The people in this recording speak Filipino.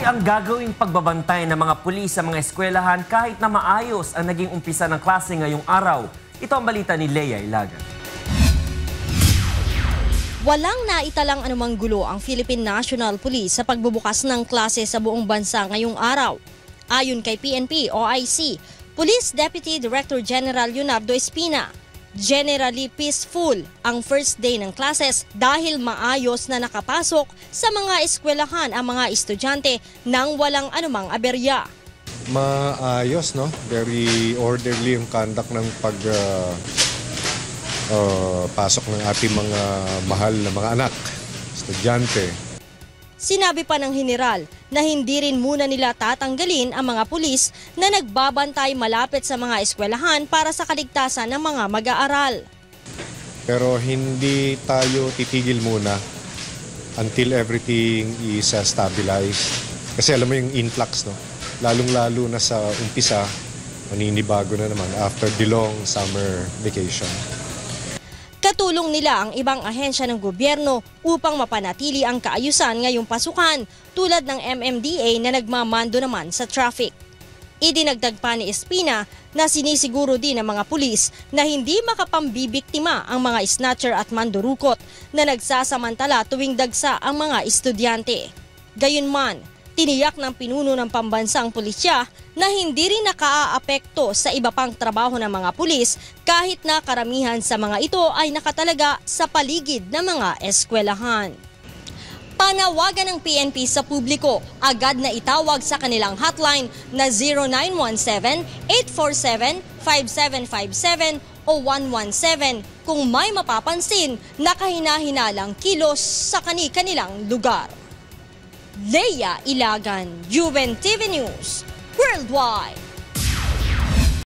ang gagawing pagbabantay ng mga pulis sa mga eskwelahan kahit na maayos ang naging umpisa ng klase ngayong araw? Ito ang balita ni Leia Ilagan. Walang naitalang anumang gulo ang Philippine National Police sa pagbubukas ng klase sa buong bansa ngayong araw. Ayon kay PNP OIC, Police Deputy Director General Leonardo Espina, generally peaceful ang first day ng classes dahil maayos na nakapasok sa mga eskwelahan ang mga estudyante nang walang anumang aberya. Maayos, no? Very orderly yung conduct ng pasok ng ating mga mahal na mga anak, estudyante. Sinabi pa ng General na hindi rin muna nila tatanggalin ang mga pulis na nagbabantay malapit sa mga eskwelahan para sa kaligtasan ng mga mag-aaral. Pero hindi tayo titigil muna until everything is stabilized. Kasi alam mo yung influx, no? Lalong-lalo na sa umpisa, maninibago na naman after the long summer vacation. Katulong nila ang ibang ahensya ng gobyerno upang mapanatili ang kaayusan ngayong pasukan tulad ng MMDA na nagmamando naman sa traffic. Idinagdag pa ni Espina na sinisiguro din ng mga pulis na hindi makapambibiktima ang mga snatcher at mandurukot na nagsasamantala tuwing dagsa ang mga estudyante. Gayunman, tiniyak ng pinuno ng pambansang pulisya na hindi rin nakaaapekto sa iba pang trabaho ng mga pulis kahit na karamihan sa mga ito ay nakatalaga sa paligid ng mga eskwelahan. Panawagan ng PNP sa publiko, agad na itawag sa kanilang hotline na 0917-847-5757 o 117 kung may mapapansin na kahina-hinalang kilos sa kani-kanilang lugar. Leia Ilagan, UNTV News, Worldwide.